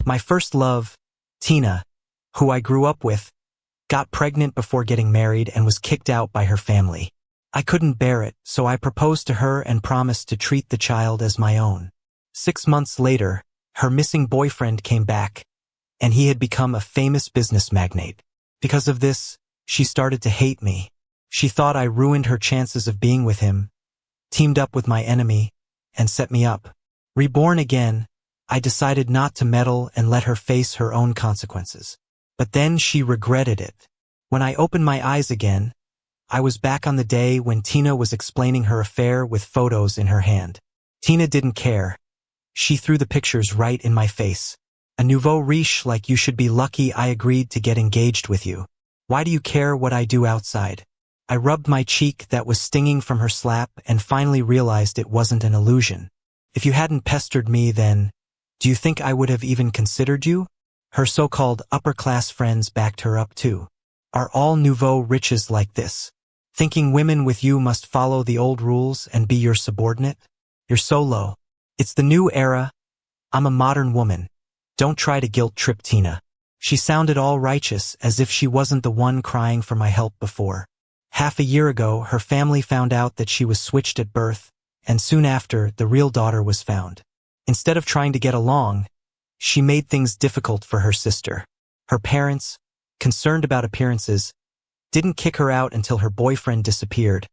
My first love, Tina, who I grew up with, got pregnant before getting married and was kicked out by her family. I couldn't bear it, so I proposed to her and promised to treat the child as my own. 6 months later, her missing boyfriend came back, and he had become a famous business magnate. Because of this, she started to hate me. She thought I ruined her chances of being with him, teamed up with my enemy, and set me up. Reborn again, I decided not to meddle and let her face her own consequences. But then she regretted it. When I opened my eyes again, I was back on the day when Tina was explaining her affair with photos in her hand. Tina didn't care. She threw the pictures right in my face. A nouveau riche like you should be lucky I agreed to get engaged with you. Why do you care what I do outside? I rubbed my cheek that was stinging from her slap and finally realized it wasn't an illusion. If you hadn't pestered me then, do you think I would have even considered you? Her so-called upper-class friends backed her up too. Are all nouveau riches like this? Thinking women with you must follow the old rules and be your subordinate? You're so low. It's the new era. I'm a modern woman. Don't try to guilt-trip Tina. She sounded all righteous as if she wasn't the one crying for my help before. Half a year ago, her family found out that she was switched at birth, and soon after, the real daughter was found. Instead of trying to get along, she made things difficult for her sister. Her parents, concerned about appearances, didn't kick her out until her boyfriend disappeared.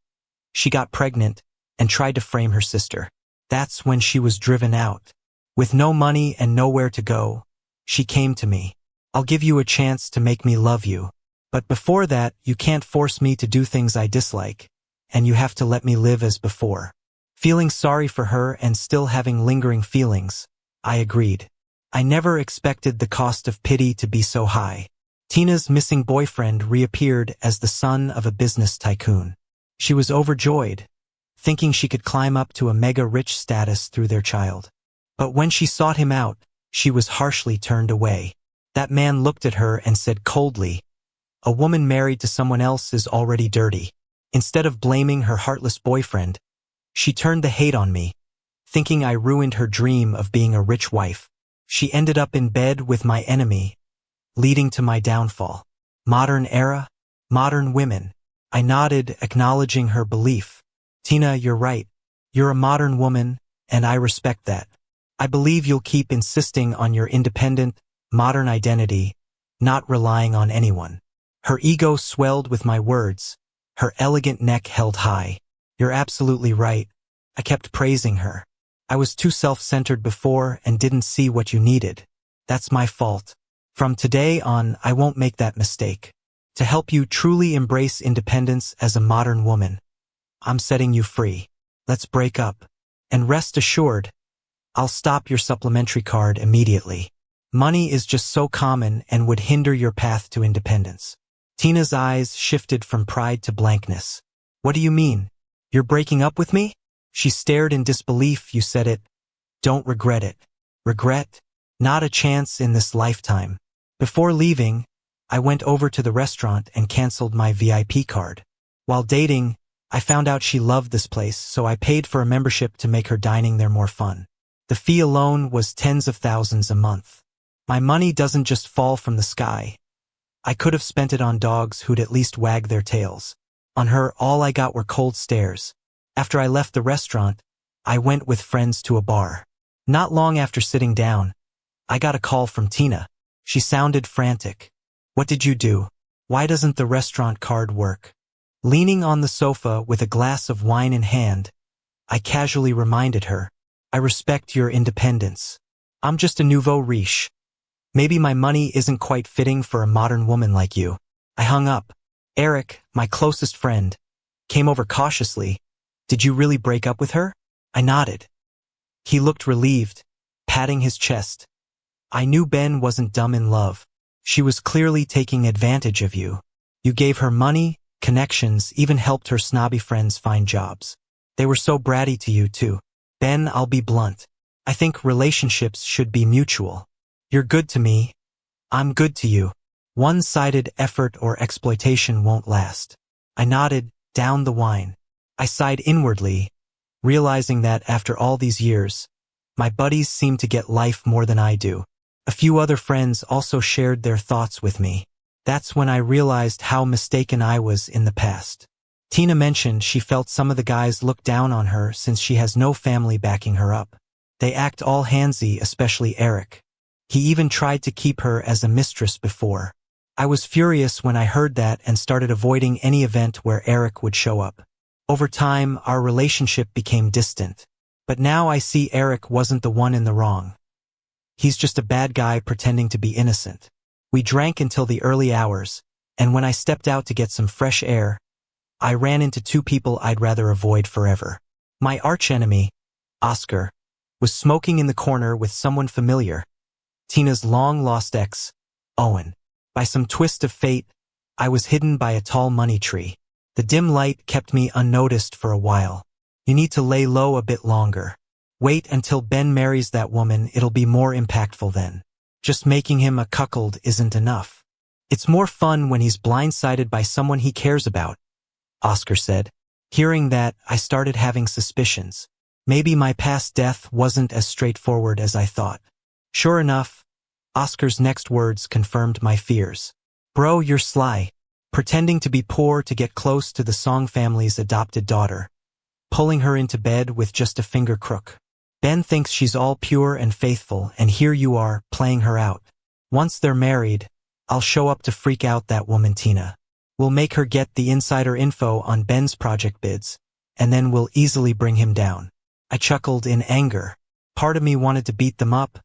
She got pregnant and tried to frame her sister. That's when she was driven out. With no money and nowhere to go, she came to me. I'll give you a chance to make me love you. But before that, you can't force me to do things I dislike, and you have to let me live as before. Feeling sorry for her and still having lingering feelings, I agreed. I never expected the cost of pity to be so high. Tina's missing boyfriend reappeared as the son of a business tycoon. She was overjoyed, thinking she could climb up to a mega-rich status through their child. But when she sought him out, she was harshly turned away. That man looked at her and said coldly, "A woman married to someone else is already dirty." Instead of blaming her heartless boyfriend, she turned the hate on me, thinking I ruined her dream of being a rich wife. She ended up in bed with my enemy, leading to my downfall. Modern era, modern women. I nodded, acknowledging her belief. Tina, you're right. You're a modern woman, and I respect that. I believe you'll keep insisting on your independent, modern identity, not relying on anyone. Her ego swelled with my words, her elegant neck held high. You're absolutely right. I kept praising her. I was too self-centered before and didn't see what you needed. That's my fault. From today on, I won't make that mistake. To help you truly embrace independence as a modern woman, I'm setting you free. Let's break up. And rest assured, I'll stop your supplementary card immediately. Money is just so common and would hinder your path to independence. Tina's eyes shifted from pride to blankness. What do you mean? You're breaking up with me? She stared in disbelief. You said it. Don't regret it. Regret? Not a chance in this lifetime. Before leaving, I went over to the restaurant and canceled my VIP card. While dating, I found out she loved this place, so I paid for a membership to make her dining there more fun. The fee alone was tens of thousands a month. My money doesn't just fall from the sky. I could have spent it on dogs who'd at least wag their tails. On her, all I got were cold stares. After I left the restaurant, I went with friends to a bar. Not long after sitting down, I got a call from Tina. She sounded frantic. What did you do? Why doesn't the restaurant card work? Leaning on the sofa with a glass of wine in hand, I casually reminded her, I respect your independence. I'm just a nouveau riche. Maybe my money isn't quite fitting for a modern woman like you. I hung up. Eric, my closest friend, came over cautiously. Did you really break up with her? I nodded. He looked relieved, patting his chest. I knew Ben wasn't dumb in love. She was clearly taking advantage of you. You gave her money, connections, even helped her snobby friends find jobs. They were so bratty to you too. Ben, I'll be blunt. I think relationships should be mutual. You're good to me. I'm good to you. One-sided effort or exploitation won't last. I nodded, down the wine. I sighed inwardly, realizing that after all these years, my buddies seem to get life more than I do. A few other friends also shared their thoughts with me. That's when I realized how mistaken I was in the past. Tina mentioned she felt some of the guys look down on her since she has no family backing her up. They act all handsy, especially Eric. He even tried to keep her as a mistress before. I was furious when I heard that and started avoiding any event where Eric would show up. Over time, our relationship became distant. But now I see Eric wasn't the one in the wrong. He's just a bad guy pretending to be innocent. We drank until the early hours, and when I stepped out to get some fresh air, I ran into two people I'd rather avoid forever. My archenemy, Oscar, was smoking in the corner with someone familiar, Tina's long-lost ex, Owen. By some twist of fate, I was hidden by a tall money tree. The dim light kept me unnoticed for a while. You need to lay low a bit longer. Wait until Ben marries that woman, it'll be more impactful then. Just making him a cuckold isn't enough. It's more fun when he's blindsided by someone he cares about, Oscar said. Hearing that, I started having suspicions. Maybe my past death wasn't as straightforward as I thought. Sure enough, Oscar's next words confirmed my fears. Bro, you're sly. Pretending to be poor to get close to the Song family's adopted daughter. Pulling her into bed with just a finger crook. Ben thinks she's all pure and faithful, and here you are, playing her out. Once they're married, I'll show up to freak out that woman Tina. We'll make her get the insider info on Ben's project bids, and then we'll easily bring him down. I chuckled in anger. Part of me wanted to beat them up,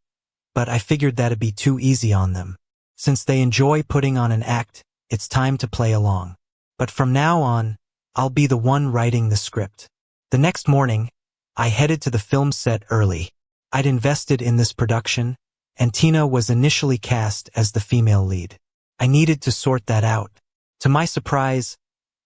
but I figured that'd be too easy on them. Since they enjoy putting on an act, it's time to play along. But from now on, I'll be the one writing the script. The next morning, I headed to the film set early. I'd invested in this production, and Tina was initially cast as the female lead. I needed to sort that out. To my surprise,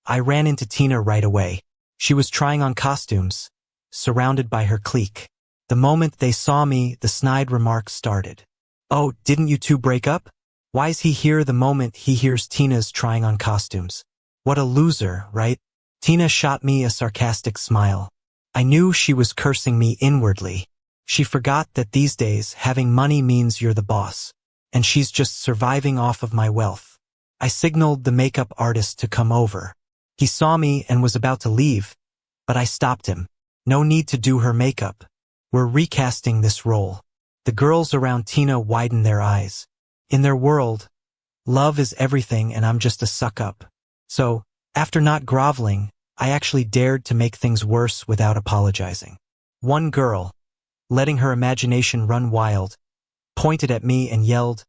I ran into Tina right away. She was trying on costumes, surrounded by her clique. The moment they saw me, the snide remarks started. Oh, didn't you two break up? Why's he here the moment he hears Tina's trying on costumes? What a loser, right? Tina shot me a sarcastic smile. I knew she was cursing me inwardly. She forgot that these days having money means you're the boss, and she's just surviving off of my wealth. I signaled the makeup artist to come over. He saw me and was about to leave, but I stopped him. No need to do her makeup. We're recasting this role. The girls around Tina widened their eyes. In their world, love is everything and I'm just a suck-up. So, after not groveling, I actually dared to make things worse without apologizing. One girl, letting her imagination run wild, pointed at me and yelled,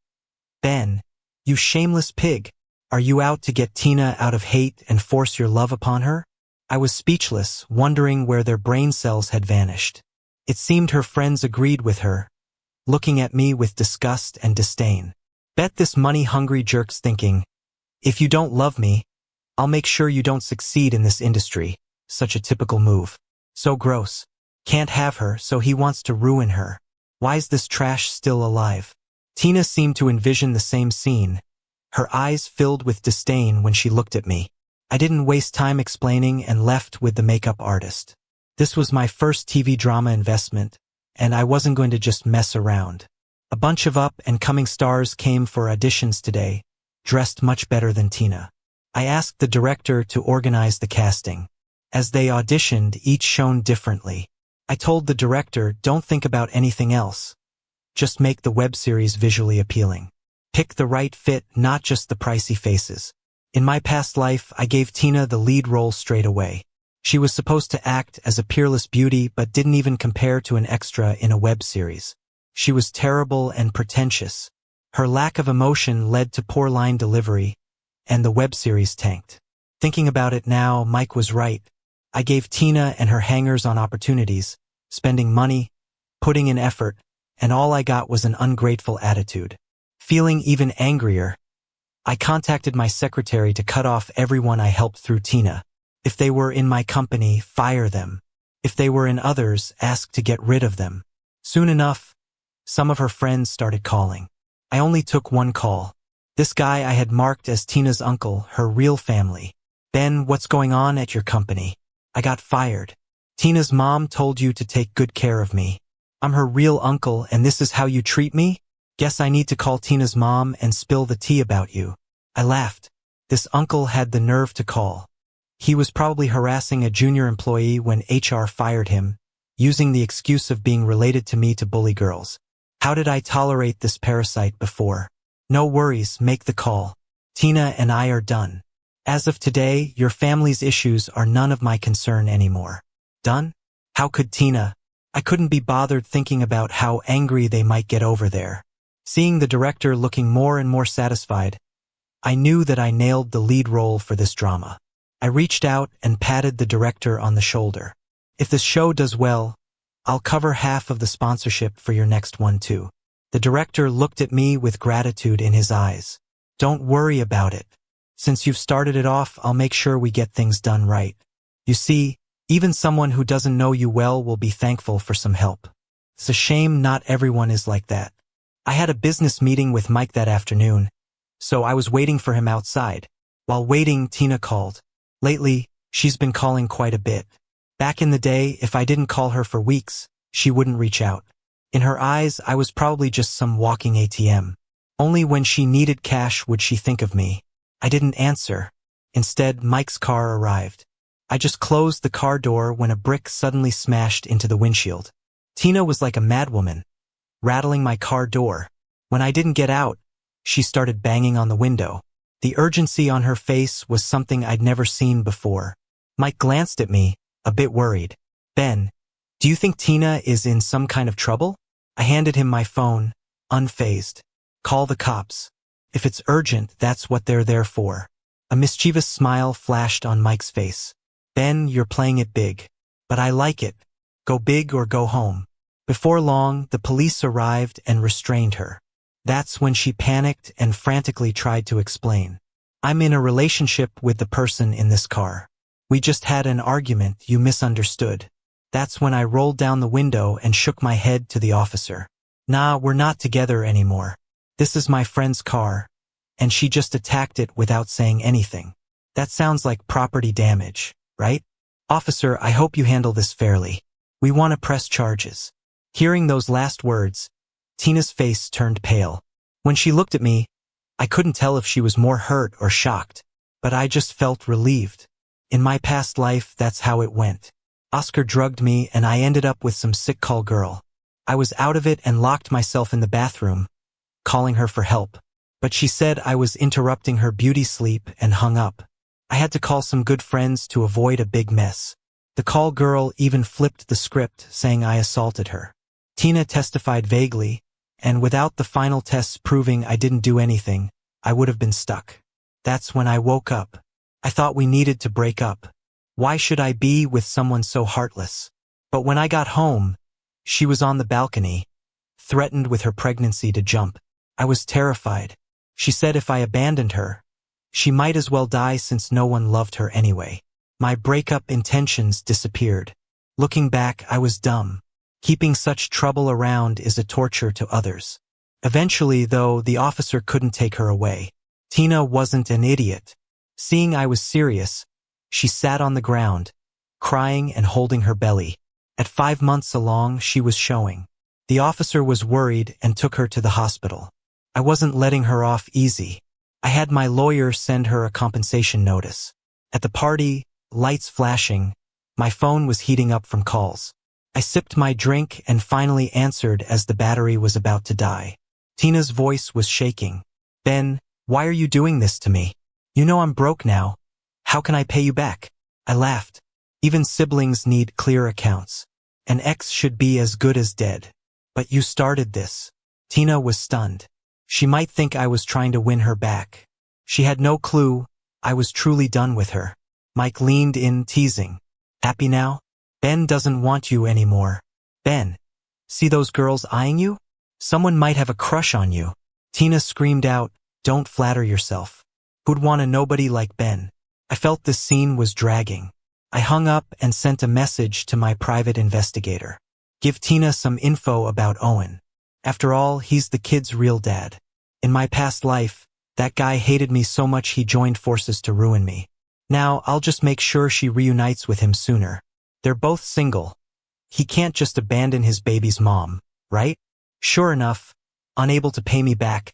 Ben, you shameless pig, are you out to get Tina out of hate and force your love upon her? I was speechless, wondering where their brain cells had vanished. It seemed her friends agreed with her, looking at me with disgust and disdain. Bet this money-hungry jerk's thinking, if you don't love me, I'll make sure you don't succeed in this industry. Such a typical move. So gross. Can't have her, so he wants to ruin her. Why's this trash still alive? Tina seemed to envision the same scene. Her eyes filled with disdain when she looked at me. I didn't waste time explaining and left with the makeup artist. This was my first TV drama investment, and I wasn't going to just mess around. A bunch of up-and-coming stars came for auditions today, dressed much better than Tina. I asked the director to organize the casting. As they auditioned, each shone differently. I told the director, don't think about anything else. Just make the web series visually appealing. Pick the right fit, not just the pricey faces. In my past life, I gave Tina the lead role straight away. She was supposed to act as a peerless beauty but didn't even compare to an extra in a web series. She was terrible and pretentious. Her lack of emotion led to poor line delivery, and the web series tanked. Thinking about it now, Mike was right. I gave Tina and her hangers-on opportunities, spending money, putting in effort, and all I got was an ungrateful attitude. Feeling even angrier, I contacted my secretary to cut off everyone I helped through Tina. If they were in my company, fire them. If they were in others, ask to get rid of them. Soon enough, some of her friends started calling. I only took one call. This guy I had marked as Tina's uncle, her real family. Ben, what's going on at your company? I got fired. Tina's mom told you to take good care of me. I'm her real uncle and this is how you treat me? Guess I need to call Tina's mom and spill the tea about you. I laughed. This uncle had the nerve to call. He was probably harassing a junior employee when HR fired him, using the excuse of being related to me to bully girls. How did I tolerate this parasite before? No worries, make the call. Tina and I are done. As of today, your family's issues are none of my concern anymore. Done? How could Tina? I couldn't be bothered thinking about how angry they might get over there. Seeing the director looking more and more satisfied, I knew that I nailed the lead role for this drama. I reached out and patted the director on the shoulder. If this show does well, I'll cover half of the sponsorship for your next one too. The director looked at me with gratitude in his eyes. Don't worry about it. Since you've started it off, I'll make sure we get things done right. You see, even someone who doesn't know you well will be thankful for some help. It's a shame not everyone is like that. I had a business meeting with Mike that afternoon, so I was waiting for him outside. While waiting, Tina called. Lately, she's been calling quite a bit. Back in the day, if I didn't call her for weeks, she wouldn't reach out. In her eyes, I was probably just some walking ATM. Only when she needed cash would she think of me. I didn't answer. Instead, Mike's car arrived. I just closed the car door when a brick suddenly smashed into the windshield. Tina was like a madwoman, rattling my car door. When I didn't get out, she started banging on the window. The urgency on her face was something I'd never seen before. Mike glanced at me, a bit worried. Ben, do you think Tina is in some kind of trouble? I handed him my phone, unfazed. Call the cops. If it's urgent, that's what they're there for. A mischievous smile flashed on Mike's face. Ben, you're playing it big. But I like it. Go big or go home. Before long, the police arrived and restrained her. That's when she panicked and frantically tried to explain. I'm in a relationship with the person in this car. We just had an argument, you misunderstood. That's when I rolled down the window and shook my head to the officer. Nah, we're not together anymore. This is my friend's car, and she just attacked it without saying anything. That sounds like property damage, right? Officer, I hope you handle this fairly. We want to press charges. Hearing those last words, Tina's face turned pale. When she looked at me, I couldn't tell if she was more hurt or shocked, but I just felt relieved. In my past life, that's how it went. Oscar drugged me and I ended up with some sick call girl. I was out of it and locked myself in the bathroom, calling her for help. But she said I was interrupting her beauty sleep and hung up. I had to call some good friends to avoid a big mess. The call girl even flipped the script, saying I assaulted her. Tina testified vaguely, and without the final tests proving I didn't do anything, I would have been stuck. That's when I woke up. I thought we needed to break up. Why should I be with someone so heartless? But when I got home, she was on the balcony, threatened with her pregnancy to jump. I was terrified. She said if I abandoned her, she might as well die since no one loved her anyway. My breakup intentions disappeared. Looking back, I was dumb. Keeping such trouble around is a torture to others. Eventually, though, the officer couldn't take her away. Tina wasn't an idiot. Seeing I was serious, she sat on the ground, crying and holding her belly. At 5 months along, she was showing. The officer was worried and took her to the hospital. I wasn't letting her off easy. I had my lawyer send her a compensation notice. At the party, lights flashing, my phone was heating up from calls. I sipped my drink and finally answered as the battery was about to die. Tina's voice was shaking. Ben, why are you doing this to me? You know I'm broke now. How can I pay you back? I laughed. Even siblings need clear accounts. An ex should be as good as dead. But you started this. Tina was stunned. She might think I was trying to win her back. She had no clue I was truly done with her. Mike leaned in, teasing. Happy now? Ben doesn't want you anymore. Ben, see those girls eyeing you? Someone might have a crush on you. Tina screamed out, don't flatter yourself. Who'd want a nobody like Ben? I felt this scene was dragging. I hung up and sent a message to my private investigator. Give Tina some info about Owen. After all, he's the kid's real dad. In my past life, that guy hated me so much he joined forces to ruin me. Now, I'll just make sure she reunites with him sooner. They're both single. He can't just abandon his baby's mom, right? Sure enough, Unable to pay me back,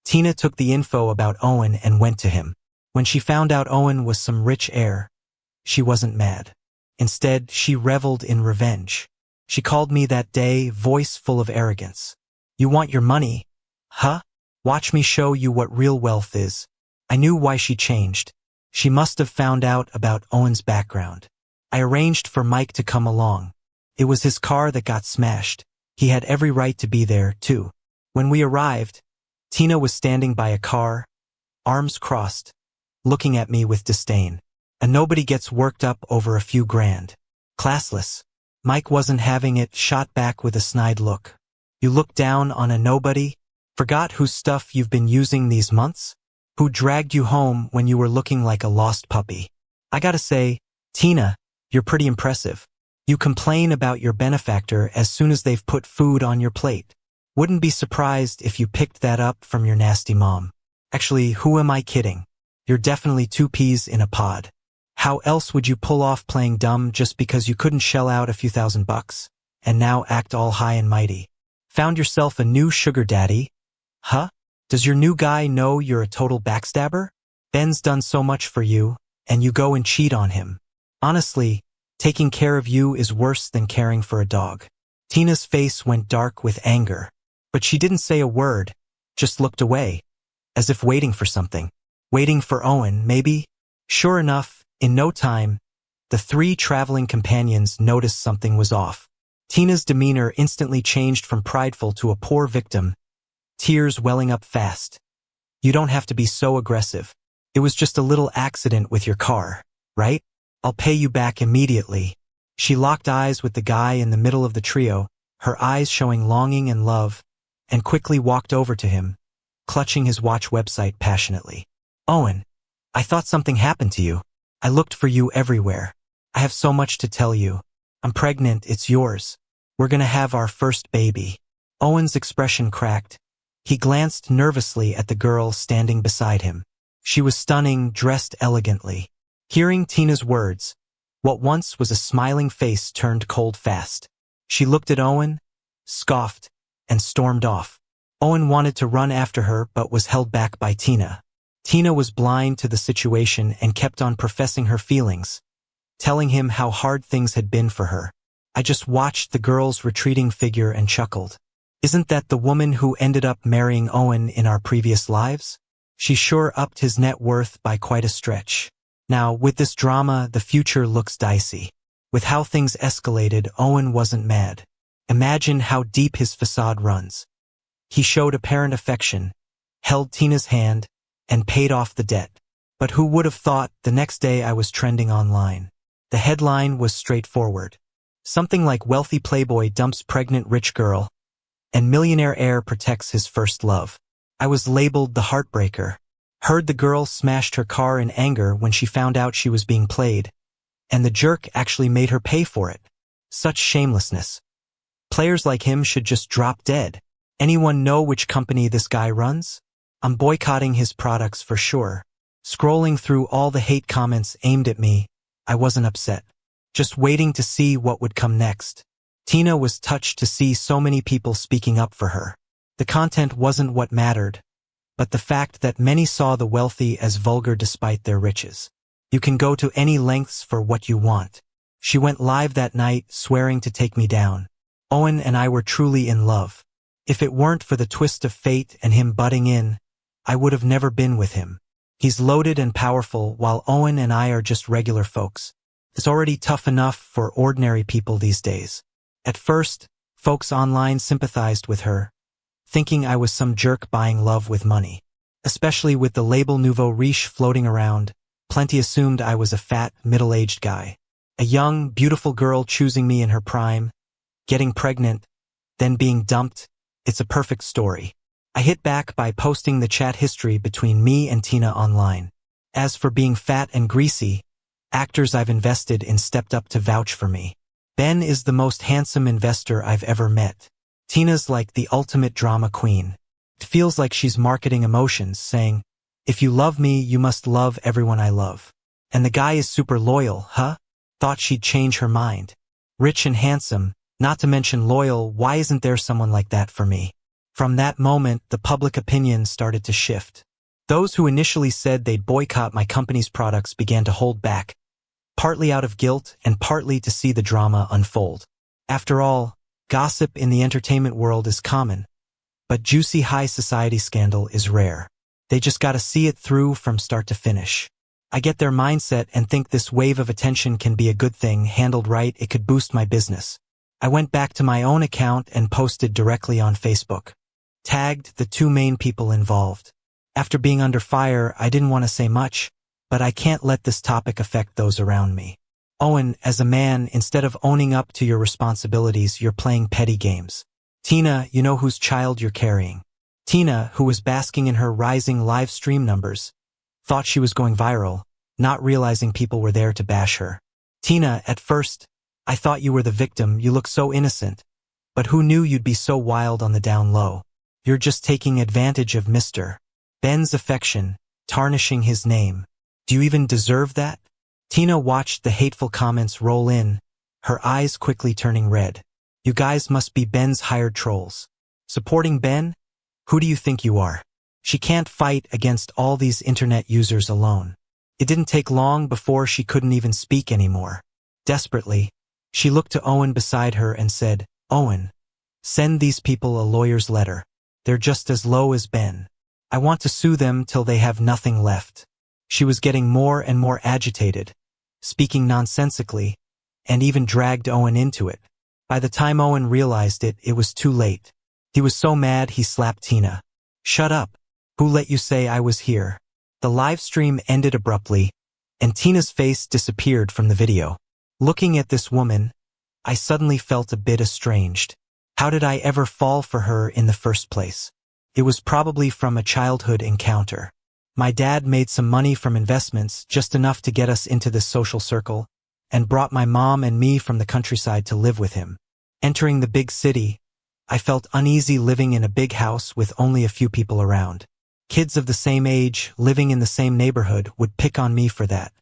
Tina took the info about Owen and went to him. When she found out Owen was some rich heir, she wasn't mad. Instead, she reveled in revenge. She called me that day, voice full of arrogance. "You want your money? Huh? Watch me show you what real wealth is." I knew why she changed. She must have found out about Owen's background. I arranged for Mike to come along. It was his car that got smashed. He had every right to be there, too. When we arrived, Tina was standing by a car, arms crossed, looking at me with disdain. And nobody gets worked up over a few grand. Classless. Mike wasn't having it, shot back with a snide look. "You look down on a nobody? Forgot whose stuff you've been using these months? Who dragged you home when you were looking like a lost puppy?" I gotta say, Tina, you're pretty impressive. You complain about your benefactor as soon as they've put food on your plate. Wouldn't be surprised if you picked that up from your nasty mom. Actually, who am I kidding? You're definitely two peas in a pod. How else would you pull off playing dumb just because you couldn't shell out a few $1,000 and now act all high and mighty? Found yourself a new sugar daddy? Huh? Does your new guy know you're a total backstabber? Ben's done so much for you, and you go and cheat on him. Honestly, taking care of you is worse than caring for a dog. Tina's face went dark with anger, but she didn't say a word, just looked away, as if waiting for something. Waiting for Owen, maybe? Sure enough, in no time, the three traveling companions noticed something was off. Tina's demeanor instantly changed from prideful to a poor victim, tears welling up fast. "You don't have to be so aggressive. It was just a little accident with your car, right? I'll pay you back immediately." She locked eyes with the guy in the middle of the trio, her eyes showing longing and love, and quickly walked over to him, clutching his watch website passionately. "Owen, I thought something happened to you. I looked for you everywhere. I have so much to tell you. I'm pregnant, it's yours. We're gonna have our first baby." Owen's expression cracked. He glanced nervously at the girl standing beside him. She was stunning, dressed elegantly. Hearing Tina's words, what once was a smiling face turned cold fast. She looked at Owen, scoffed, and stormed off. Owen wanted to run after her but was held back by Tina. Tina was blind to the situation and kept on professing her feelings, telling him how hard things had been for her. I just watched the girl's retreating figure and chuckled. Isn't that the woman who ended up marrying Owen in our previous lives? She sure upped his net worth by quite a stretch. Now, with this drama, the future looks dicey. With how things escalated, Owen wasn't mad. Imagine how deep his facade runs. He showed apparent affection, held Tina's hand, and paid off the debt. But who would have thought the next day I was trending online? The headline was straightforward. Something like wealthy playboy dumps pregnant rich girl, and millionaire heir protects his first love. I was labeled the heartbreaker. Heard the girl smashed her car in anger when she found out she was being played, and the jerk actually made her pay for it. Such shamelessness. Players like him should just drop dead. Anyone know which company this guy runs? I'm boycotting his products for sure. Scrolling through all the hate comments aimed at me, I wasn't upset. Just waiting to see what would come next. Tina was touched to see so many people speaking up for her. The content wasn't what mattered, but the fact that many saw the wealthy as vulgar despite their riches. You can go to any lengths for what you want. She went live that night, swearing to take me down. Owen and I were truly in love. If it weren't for the twist of fate and him butting in, I would have never been with him. He's loaded and powerful, while Owen and I are just regular folks. It's already tough enough for ordinary people these days. At first, folks online sympathized with her, thinking I was some jerk buying love with money. Especially with the label nouveau riche floating around, plenty assumed I was a fat, middle-aged guy. A young, beautiful girl choosing me in her prime, getting pregnant, then being dumped. It's a perfect story. I hit back by posting the chat history between me and Tina online. As for being fat and greasy, actors I've invested in stepped up to vouch for me. Ben is the most handsome investor I've ever met. Tina's like the ultimate drama queen. It feels like she's marketing emotions, saying, "If you love me, you must love everyone I love." And the guy is super loyal, huh? Thought she'd change her mind. Rich and handsome, not to mention loyal, why isn't there someone like that for me? From that moment, the public opinion started to shift. Those who initially said they'd boycott my company's products began to hold back, partly out of guilt and partly to see the drama unfold. After all, gossip in the entertainment world is common, but juicy high society scandal is rare. They just gotta see it through from start to finish. I get their mindset and think this wave of attention can be a good thing. Handled right, it could boost my business. I went back to my own account and posted directly on Facebook. Tagged the two main people involved. After being under fire, I didn't want to say much, but I can't let this topic affect those around me. Owen, as a man, instead of owning up to your responsibilities, you're playing petty games. Tina, you know whose child you're carrying. Tina, who was basking in her rising live stream numbers, thought she was going viral, not realizing people were there to bash her. Tina, at first, I thought you were the victim. You look so innocent. But who knew you'd be so wild on the down low? You're just taking advantage of Mr. Ben's affection, tarnishing his name. Do you even deserve that? Tina watched the hateful comments roll in, her eyes quickly turning red. You guys must be Ben's hired trolls. Supporting Ben? Who do you think you are? She can't fight against all these internet users alone. It didn't take long before she couldn't even speak anymore. Desperately, she looked to Owen beside her and said, Owen, send these people a lawyer's letter. They're just as low as Ben. I want to sue them till they have nothing left. She was getting more and more agitated, speaking nonsensically, and even dragged Owen into it. By the time Owen realized it, it was too late. He was so mad he slapped Tina. Shut up. Who let you say I was here? The live stream ended abruptly, and Tina's face disappeared from the video. Looking at this woman, I suddenly felt a bit estranged. How did I ever fall for her in the first place? It was probably from a childhood encounter. My dad made some money from investments, just enough to get us into this social circle, and brought my mom and me from the countryside to live with him. Entering the big city, I felt uneasy living in a big house with only a few people around. Kids of the same age, living in the same neighborhood, would pick on me for that.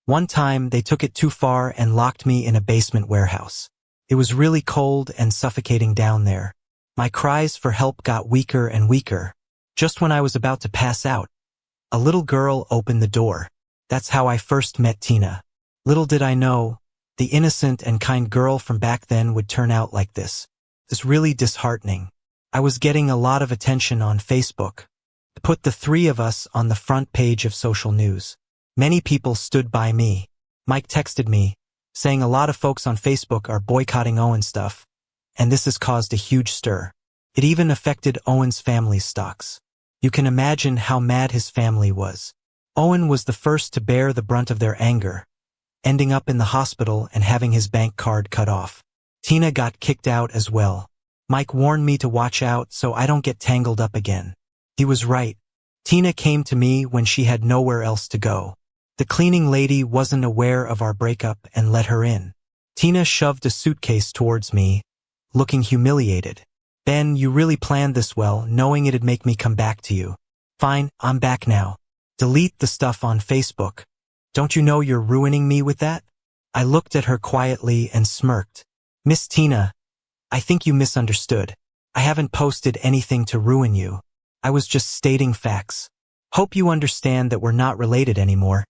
One time, they took it too far and locked me in a basement warehouse. It was really cold and suffocating down there. My cries for help got weaker and weaker. Just when I was about to pass out, a little girl opened the door. That's how I first met Tina. Little did I know, the innocent and kind girl from back then would turn out like this. It's really disheartening. I was getting a lot of attention on Facebook. Put the three of us on the front page of social news. Many people stood by me. Mike texted me, saying a lot of folks on Facebook are boycotting Owen's stuff, and this has caused a huge stir. It even affected Owen's family's stocks. You can imagine how mad his family was. Owen was the first to bear the brunt of their anger, ending up in the hospital and having his bank card cut off. Tina got kicked out as well. Mike warned me to watch out so I don't get tangled up again. He was right. Tina came to me when she had nowhere else to go. The cleaning lady wasn't aware of our breakup and let her in. Tina shoved a suitcase towards me, looking humiliated. Ben, you really planned this well, knowing it'd make me come back to you. Fine, I'm back now. Delete the stuff on Facebook. Don't you know you're ruining me with that? I looked at her quietly and smirked. Miss Tina, I think you misunderstood. I haven't posted anything to ruin you. I was just stating facts. Hope you understand that we're not related anymore,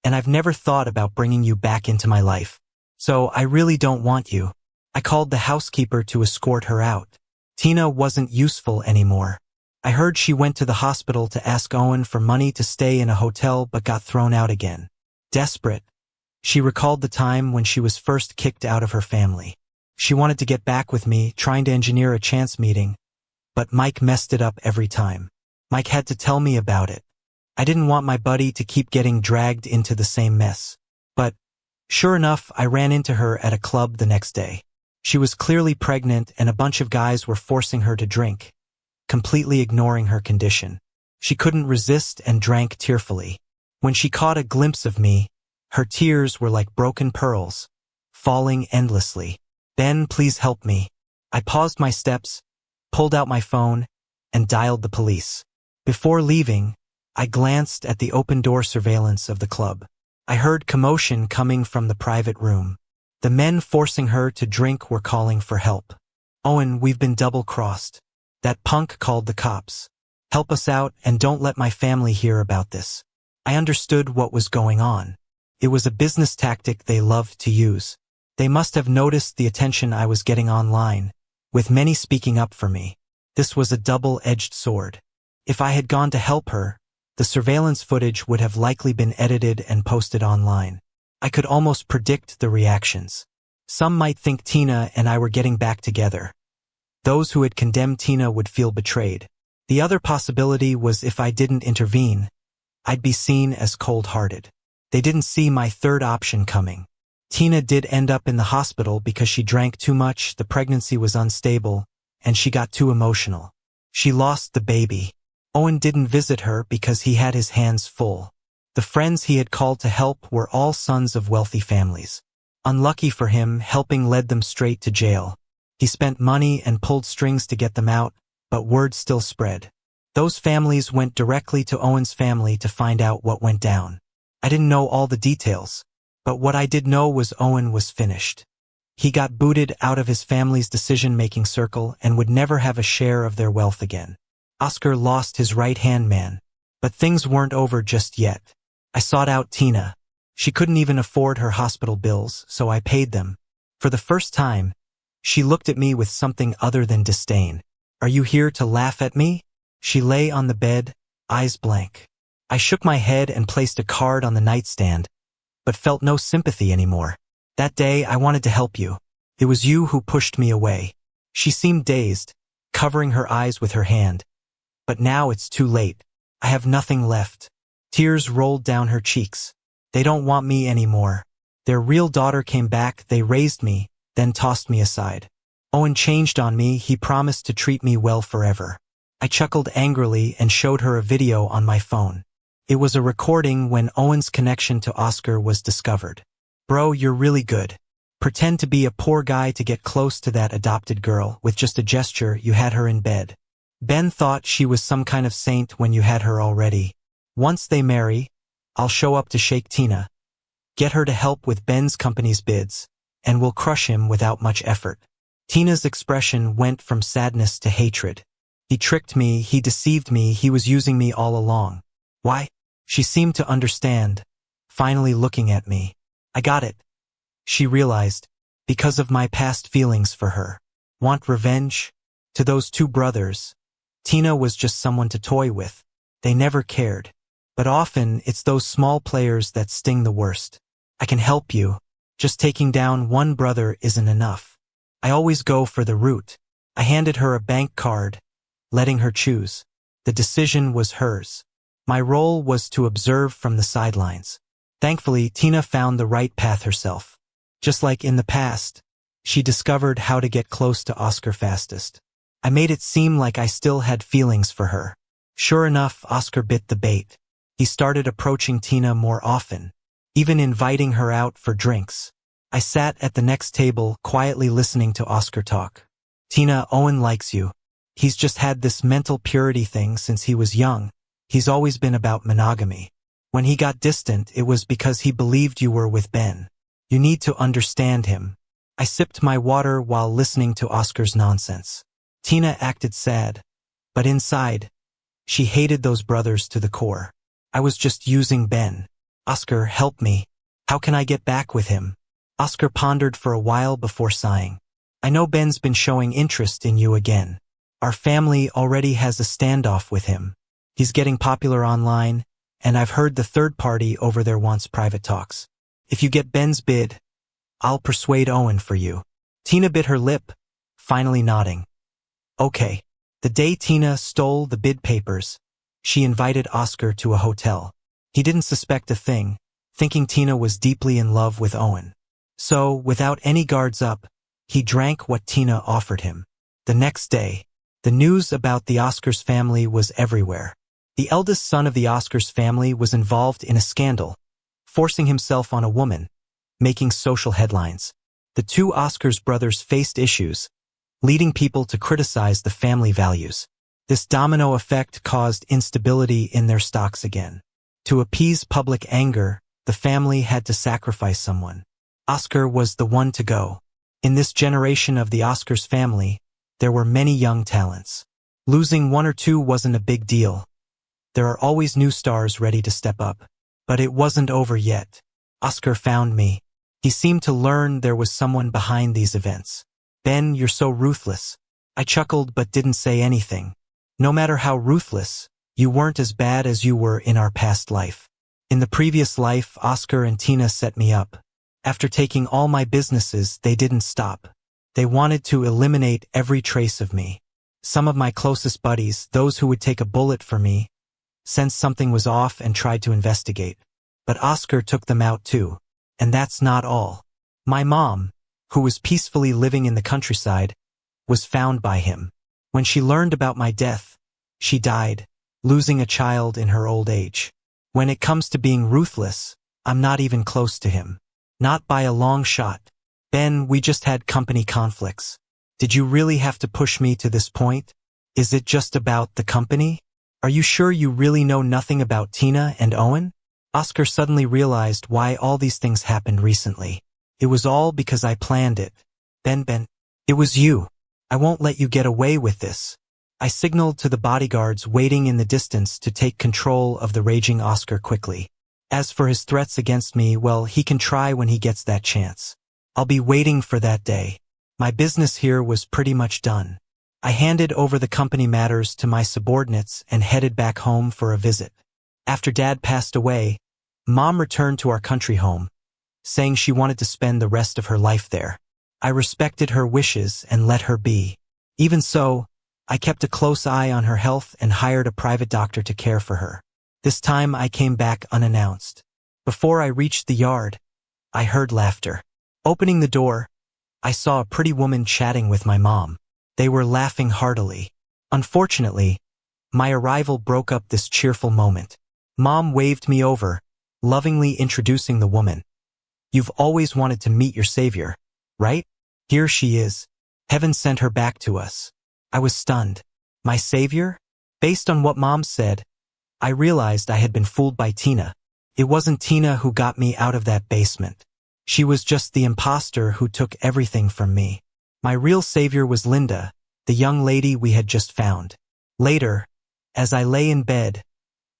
and I've never thought about bringing you back into my life. So I really don't want you. I called the housekeeper to escort her out. Tina wasn't useful anymore. I heard she went to the hospital to ask Owen for money to stay in a hotel but got thrown out again. Desperate, she recalled the time when she was first kicked out of her family. She wanted to get back with me, trying to engineer a chance meeting, but Mike messed it up every time. Mike had to tell me about it. I didn't want my buddy to keep getting dragged into the same mess. But, sure enough, I ran into her at a club the next day. She was clearly pregnant and a bunch of guys were forcing her to drink, completely ignoring her condition. She couldn't resist and drank tearfully. When she caught a glimpse of me, her tears were like broken pearls, falling endlessly. Ben, please help me. I paused my steps, pulled out my phone, and dialed the police. Before leaving, I glanced at the open-door surveillance of the club. I heard commotion coming from the private room. The men forcing her to drink were calling for help. Owen, we've been double-crossed. That punk called the cops. Help us out and don't let my family hear about this. I understood what was going on. It was a business tactic they loved to use. They must have noticed the attention I was getting online, with many speaking up for me. This was a double-edged sword. If I had gone to help her, the surveillance footage would have likely been edited and posted online. I could almost predict the reactions. Some might think Tina and I were getting back together. Those who had condemned Tina would feel betrayed. The other possibility was if I didn't intervene, I'd be seen as cold-hearted. They didn't see my third option coming. Tina did end up in the hospital because she drank too much, the pregnancy was unstable, and she got too emotional. She lost the baby. Owen didn't visit her because he had his hands full. The friends he had called to help were all sons of wealthy families. Unlucky for him, helping led them straight to jail. He spent money and pulled strings to get them out, but word still spread. Those families went directly to Owen's family to find out what went down. I didn't know all the details, but what I did know was Owen was finished. He got booted out of his family's decision-making circle and would never have a share of their wealth again. Oscar lost his right-hand man, but things weren't over just yet. I sought out Tina. She couldn't even afford her hospital bills, so I paid them. For the first time, she looked at me with something other than disdain. "Are you here to laugh at me?" She lay on the bed, eyes blank. I shook my head and placed a card on the nightstand, but felt no sympathy anymore. "That day I wanted to help you. It was you who pushed me away." She seemed dazed, covering her eyes with her hand. "But now it's too late. I have nothing left." Tears rolled down her cheeks. "They don't want me anymore. Their real daughter came back, they raised me, then tossed me aside. Owen changed on me, he promised to treat me well forever." I chuckled angrily and showed her a video on my phone. It was a recording when Owen's connection to Oscar was discovered. "Bro, you're really good. Pretend to be a poor guy to get close to that adopted girl. With just a gesture, you had her in bed. Ben thought she was some kind of saint when you had her already. Once they marry, I'll show up to shake Tina. Get her to help with Ben's company's bids, and we'll crush him without much effort." Tina's expression went from sadness to hatred. "He tricked me, he deceived me, he was using me all along." "Why?" She seemed to understand, finally looking at me. "I got it," she realized, "because of my past feelings for her. Want revenge?" To those two brothers, Tina was just someone to toy with. They never cared. But often, it's those small players that sting the worst. "I can help you. Just taking down one brother isn't enough. I always go for the root." I handed her a bank card, letting her choose. The decision was hers. My role was to observe from the sidelines. Thankfully, Tina found the right path herself. Just like in the past, she discovered how to get close to Oscar fastest. I made it seem like I still had feelings for her. Sure enough, Oscar bit the bait. He started approaching Tina more often, even inviting her out for drinks. I sat at the next table, quietly listening to Oscar talk. "Tina, Owen likes you. He's just had this mental purity thing since he was young. He's always been about monogamy. When he got distant, it was because he believed you were with Ben. You need to understand him." I sipped my water while listening to Oscar's nonsense. Tina acted sad, but inside, she hated those brothers to the core. "I was just using Ben. Oscar, help me. How can I get back with him?" Oscar pondered for a while before sighing. "I know Ben's been showing interest in you again. Our family already has a standoff with him. He's getting popular online, and I've heard the third party over there wants private talks. If you get Ben's bid, I'll persuade Owen for you." Tina bit her lip, finally nodding. "Okay." The day Tina stole the bid papers, she invited Oscar to a hotel. He didn't suspect a thing, thinking Tina was deeply in love with Owen. So, without any guards up, he drank what Tina offered him. The next day, the news about the Oscars family was everywhere. The eldest son of the Oscars family was involved in a scandal, forcing himself on a woman, making social headlines. The two Oscars brothers faced issues, leading people to criticize the family values. This domino effect caused instability in their stocks again. To appease public anger, the family had to sacrifice someone. Oscar was the one to go. In this generation of the Oscars family, there were many young talents. Losing one or two wasn't a big deal. There are always new stars ready to step up. But it wasn't over yet. Oscar found me. He seemed to learn there was someone behind these events. "Ben, you're so ruthless." I chuckled but didn't say anything. No matter how ruthless, you weren't as bad as you were in our past life. In the previous life, Oscar and Tina set me up. After taking all my businesses, they didn't stop. They wanted to eliminate every trace of me. Some of my closest buddies, those who would take a bullet for me, sensed something was off and tried to investigate. But Oscar took them out too. And that's not all. My mom, who was peacefully living in the countryside, was found by him. When she learned about my death, she died, losing a child in her old age. When it comes to being ruthless, I'm not even close to him. Not by a long shot. "Ben, we just had company conflicts. Did you really have to push me to this point? Is it just about the company? Are you sure you really know nothing about Tina and Owen?" Oscar suddenly realized why all these things happened recently. "It was all because I planned it. Ben, it was you. I won't let you get away with this." I signaled to the bodyguards waiting in the distance to take control of the raging Oscar quickly. As for his threats against me, well, he can try when he gets that chance. I'll be waiting for that day. My business here was pretty much done. I handed over the company matters to my subordinates and headed back home for a visit. After Dad passed away, Mom returned to our country home, saying she wanted to spend the rest of her life there. I respected her wishes and let her be. Even so, I kept a close eye on her health and hired a private doctor to care for her. This time I came back unannounced. Before I reached the yard, I heard laughter. Opening the door, I saw a pretty woman chatting with my mom. They were laughing heartily. Unfortunately, my arrival broke up this cheerful moment. Mom waved me over, lovingly introducing the woman. "You've always wanted to meet your savior, right? Here she is. Heaven sent her back to us." I was stunned. My savior? Based on what Mom said, I realized I had been fooled by Tina. It wasn't Tina who got me out of that basement. She was just the imposter who took everything from me. My real savior was Linda, the young lady we had just found. Later, as I lay in bed,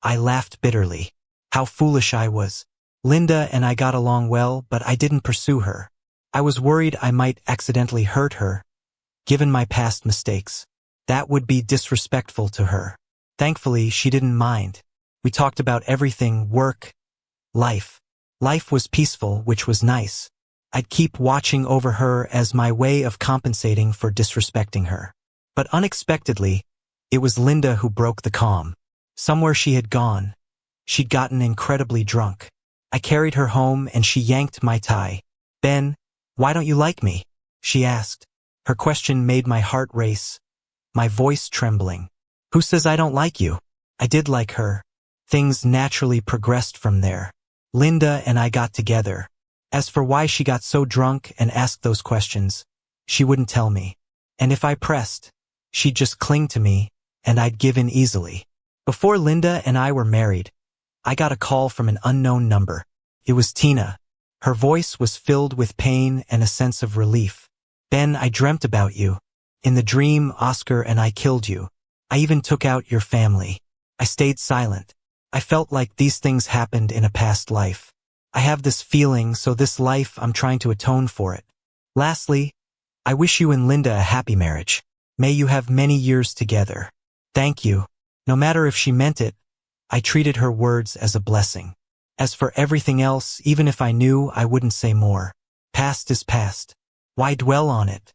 I laughed bitterly. How foolish I was. Linda and I got along well, but I didn't pursue her. I was worried I might accidentally hurt her, given my past mistakes. That would be disrespectful to her. Thankfully, she didn't mind. We talked about everything: work, life. Life was peaceful, which was nice. I'd keep watching over her as my way of compensating for disrespecting her. But unexpectedly, it was Linda who broke the calm. Somewhere she had gone. She'd gotten incredibly drunk. I carried her home and she yanked my tie. "Ben, why don't you like me?" she asked. Her question made my heart race, my voice trembling. "Who says I don't like you?" I did like her. Things naturally progressed from there. Linda and I got together. As for why she got so drunk and asked those questions, she wouldn't tell me. And if I pressed, she'd just cling to me, and I'd give in easily. Before Linda and I were married, I got a call from an unknown number. It was Tina. Her voice was filled with pain and a sense of relief. "Ben, I dreamt about you. In the dream, Oscar and I killed you. I even took out your family." I stayed silent. I felt like these things happened in a past life. I have this feeling, so this life I'm trying to atone for it. Lastly, I wish you and Linda a happy marriage. May you have many years together. Thank you. No matter if she meant it, I treated her words as a blessing. As for everything else, even if I knew, I wouldn't say more. Past is past. Why dwell on it?